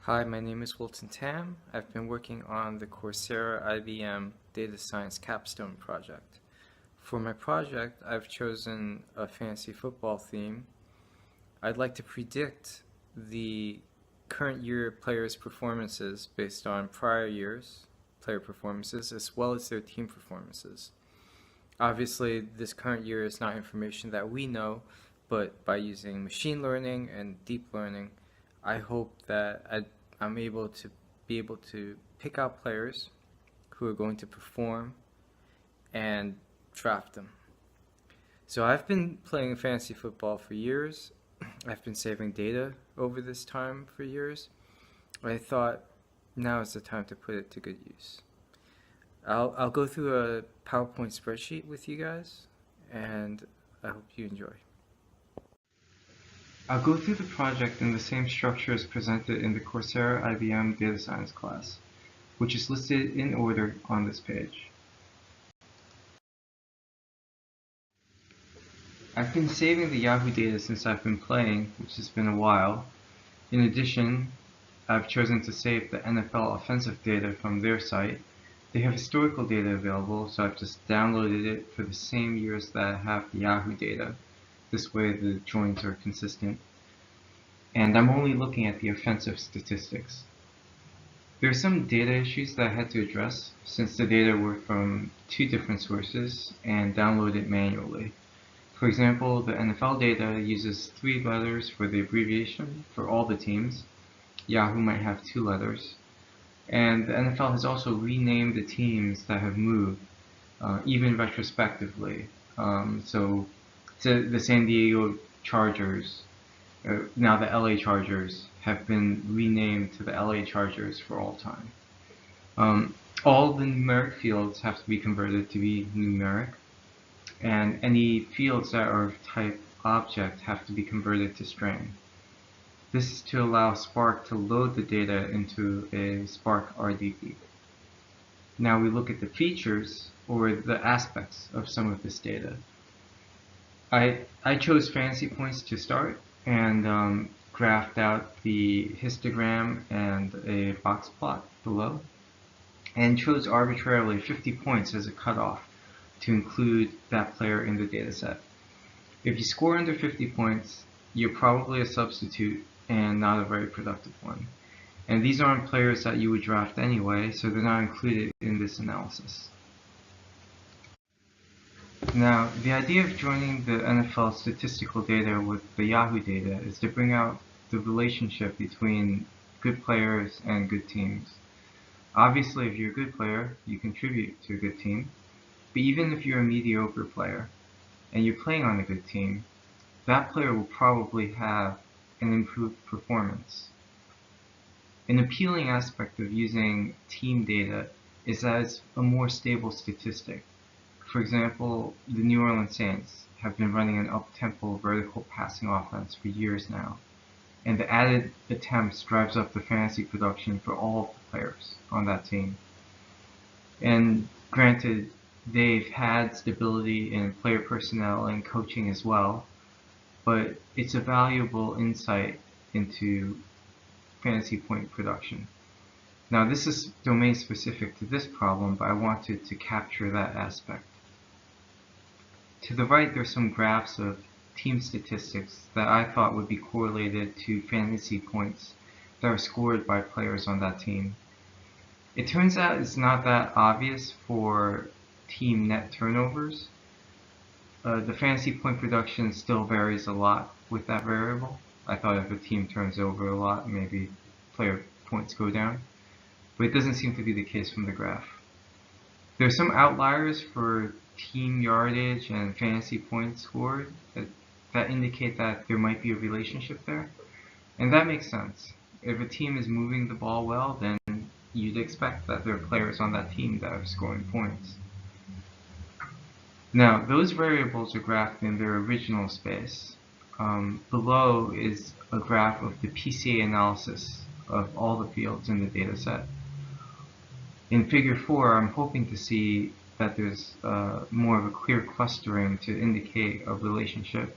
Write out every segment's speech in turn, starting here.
Hi, my name is Wilton. I've been working on the Coursera IBM Data Science Capstone project. For my project, I've chosen a fantasy football theme. I'd like to predict the current year players' performances based on prior years' player performances as well as their team performances. Obviously, this current year is not information that we know, but by using machine learning and deep learning, I hope that I'm able to pick out players who are going to perform and draft them. So I've been playing fantasy football for years. I've been saving data over this time for years. I thought now is the time to put it to good use. I'll go through a PowerPoint spreadsheet with you guys, and I hope you enjoy. I'll go through the project in the same structure as presented in the Coursera IBM Data Science class, which is listed in order on this page. I've been saving the Yahoo data since I've been playing, which has been a while. In addition, I've chosen to save the NFL offensive data from their site. They have historical data available, so I've just downloaded it for the same years that I have the Yahoo data. This way the joins are consistent. And I'm only looking at the offensive statistics. There are some data issues that I had to address since the data were from two different sources and downloaded manually. For example, the NFL data uses 3 letters for the abbreviation for all the teams. Yahoo might have 2 letters. And the NFL has also renamed the teams that have moved, even retrospectively. So the San Diego Chargers, now the LA Chargers, have been renamed to the LA Chargers for all time. All the numeric fields have to be converted to be numeric, and any fields that are of type object have to be converted to string. This is to allow Spark to load the data into a Spark RDB. Now we look at the features or the aspects of some of this data. I chose fantasy points to start and graphed out the histogram and a box plot below, and chose arbitrarily 50 points as a cutoff to include that player in the dataset. If you score under 50 points, you're probably a substitute and not a very productive one. And these aren't players that you would draft anyway, so they're not included in this analysis. Now, the idea of joining the NFL statistical data with the Yahoo data is to bring out the relationship between good players and good teams. Obviously, if you're a good player, you contribute to a good team. But even if you're a mediocre player and you're playing on a good team, that player will probably have an improved performance. An appealing aspect of using team data is that it's a more stable statistic. For example, the New Orleans Saints have been running an up-tempo vertical passing offense for years now, and the added attempts drives up the fantasy production for all of the players on that team. And granted, they've had stability in player personnel and coaching as well, but it's a valuable insight into fantasy point production. Now, this is domain specific to this problem, but I wanted to capture that aspect. To the right, there's some graphs of team statistics that I thought would be correlated to fantasy points that are scored by players on that team. It turns out it's not that obvious for team net turnovers. The fantasy point production still varies a lot with that variable. I thought if a team turns over a lot, maybe player points go down, but it doesn't seem to be the case from the graph. There are some outliers for team yardage and fantasy points scored that indicate that there might be a relationship there, and that makes sense. If a team is moving the ball well, then you'd expect that there are players on that team that are scoring points. Now, those variables are graphed in their original space. Below is a graph of the PCA analysis of all the fields in the dataset. In figure 4, I'm hoping to see that there's more of a clear clustering to indicate a relationship.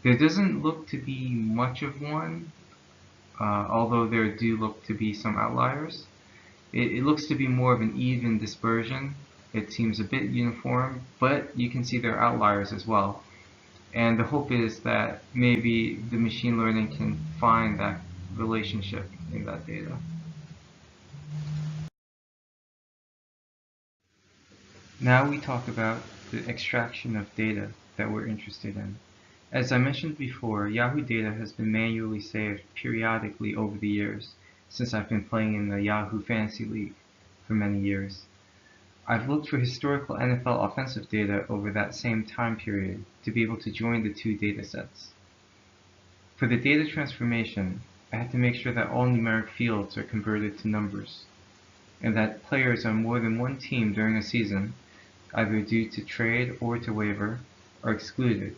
There doesn't look to be much of one, although there do look to be some outliers. It looks to be more of an even dispersion. It seems a bit uniform, but you can see there are outliers as well. And the hope is that maybe the machine learning can find that relationship in that data. Now we talk about the extraction of data that we're interested in. As I mentioned before, Yahoo data has been manually saved periodically over the years, since I've been playing in the Yahoo Fantasy League for many years. I've looked for historical NFL offensive data over that same time period to be able to join the two datasets. For the data transformation, I had to make sure that all numeric fields are converted to numbers, and that players on more than one team during a season, either due to trade or to waiver, are excluded,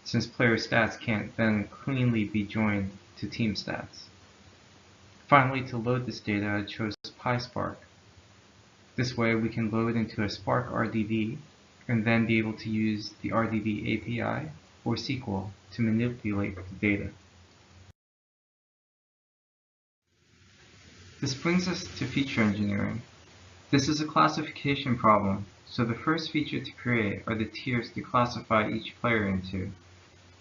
since player stats can't then cleanly be joined to team stats. Finally, to load this data, I chose PySpark. This way we can load into a Spark RDB and then be able to use the RDB API or SQL to manipulate the data. This brings us to feature engineering. This is a classification problem, so the first feature to create are the tiers to classify each player into.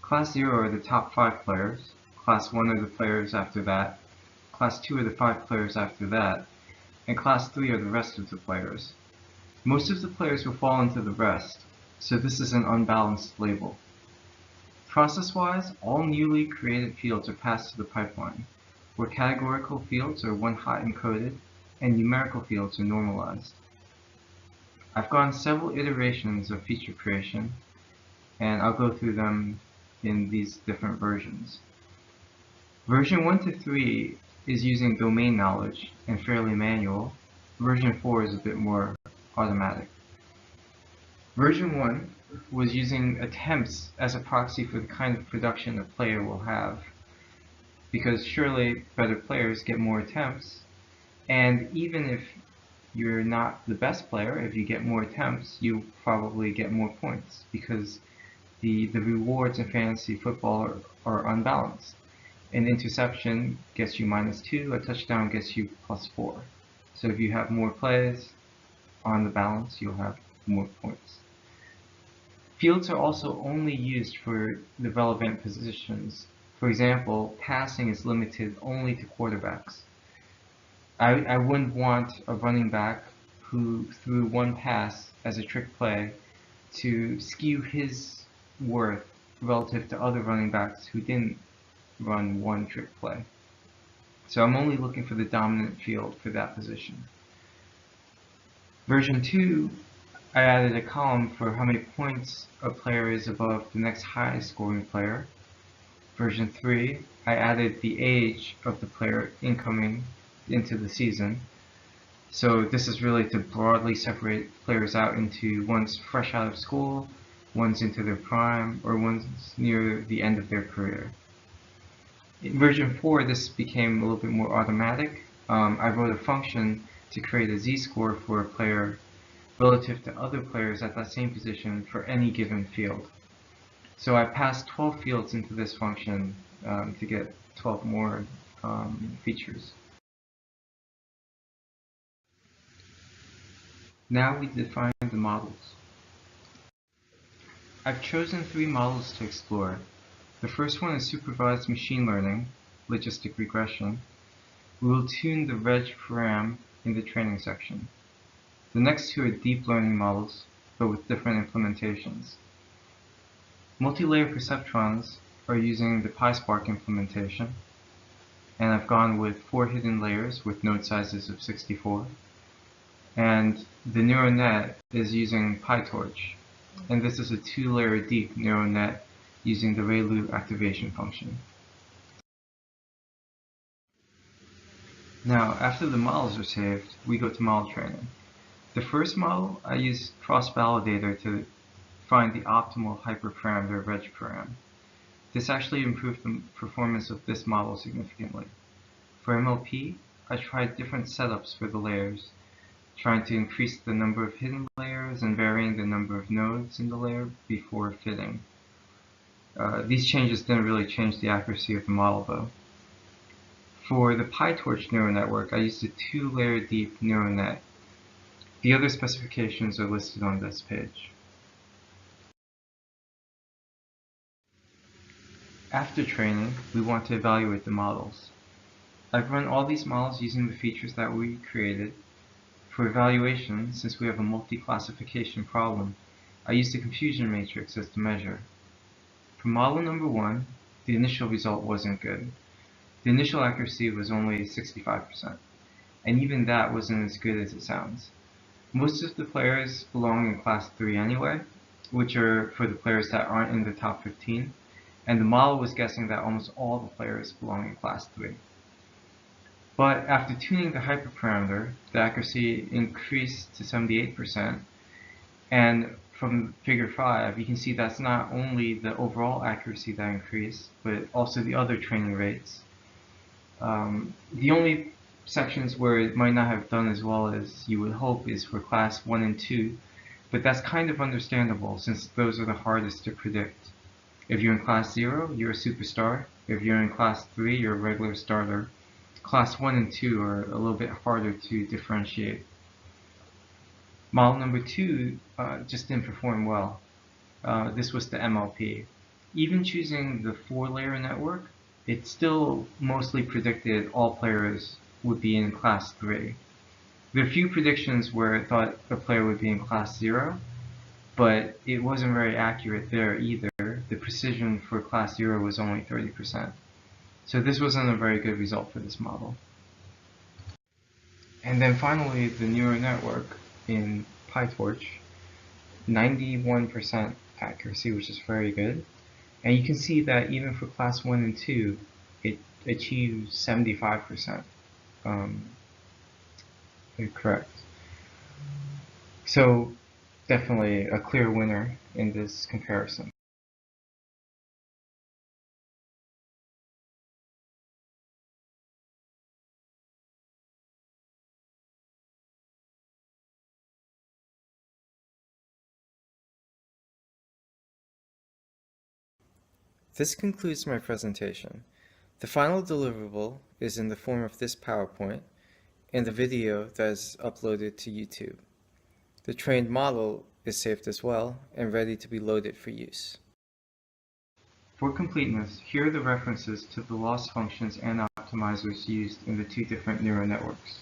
Class 0 are the top 5 players, Class 1 are the players after that, Class 2 are the 5 players after that, and Class 3 are the rest of the players. Most of the players will fall into the rest, so this is an unbalanced label. Process-wise, all newly created fields are passed to the pipeline, where categorical fields are one-hot encoded and numerical fields are normalized. I've gone several iterations of feature creation, and I'll go through them in these different versions. Version 1 to 3 is using domain knowledge and fairly manual. Version 4 is a bit more automatic. Version 1 was using attempts as a proxy for the kind of production a player will have, because surely better players get more attempts, and even if you're not the best player, if you get more attempts, you probably get more points, because the rewards in fantasy football are unbalanced. An interception gets you -2, a touchdown gets you +4. So if you have more plays on the balance, you'll have more points. Fields are also only used for the relevant positions. For example, passing is limited only to quarterbacks. I wouldn't want a running back who threw one pass as a trick play to skew his worth relative to other running backs who didn't run one trick play. So I'm only looking for the dominant field for that position. Version 2, I added a column for how many points a player is above the next highest scoring player. Version 3, I added the age of the player incoming into the season. So this is really to broadly separate players out into ones fresh out of school, ones into their prime, or ones near the end of their career. In version 4, this became a little bit more automatic. I wrote a function to create a z-score for a player relative to other players at that same position for any given field. So I passed 12 fields into this function to get 12 more features. Now we define the models. I've chosen 3 models to explore. The first one is supervised machine learning, logistic regression. We will tune the reg param in the training section. The next 2 are deep learning models, but with different implementations. Multi-layer perceptrons are using the PySpark implementation, and I've gone with 4 hidden layers with node sizes of 64. And the neural net is using PyTorch, and this is a 2-layer deep neural net using the ReLU activation function. Now, after the models are saved, we go to model training. The first model, I use cross-validator to find the optimal hyperparameter reg param. This actually improved the performance of this model significantly. For MLP, I tried different setups for the layers, trying to increase the number of hidden layers and varying the number of nodes in the layer before fitting. These changes didn't really change the accuracy of the model though. For the PyTorch neural network, I used a 2-layer deep neural net. The other specifications are listed on this page. After training, we want to evaluate the models. I've run all these models using the features that we created. For evaluation, since we have a multi-classification problem, I used a confusion matrix as the measure. For model number 1, the initial result wasn't good. The initial accuracy was only 65%, and even that wasn't as good as it sounds. Most of the players belong in class 3 anyway, which are for the players that aren't in the top 15, and the model was guessing that almost all the players belong in class 3. But after tuning the hyperparameter, the accuracy increased to 78%, and from figure 5, you can see that's not only the overall accuracy that increased, but also the other training rates. The only sections where it might not have done as well as you would hope is for class 1 and 2, but that's kind of understandable since those are the hardest to predict. If you're in class 0, you're a superstar. If you're in class 3, you're a regular starter. Class 1 and 2 are a little bit harder to differentiate. Model number 2 just didn't perform well. This was the MLP. Even choosing the 4-layer network, it still mostly predicted all players would be in class 3. There are a few predictions where it thought a player would be in class 0, but it wasn't very accurate there either. The precision for class 0 was only 30%. So this wasn't a very good result for this model. And then finally, the neural network in PyTorch, 91% accuracy, which is very good. And you can see that even for class 1 and 2, it achieves 75% correct. So definitely a clear winner in this comparison. This concludes my presentation. The final deliverable is in the form of this PowerPoint and the video that is uploaded to YouTube. The trained model is saved as well and ready to be loaded for use. For completeness, here are the references to the loss functions and optimizers used in the 2 different neural networks.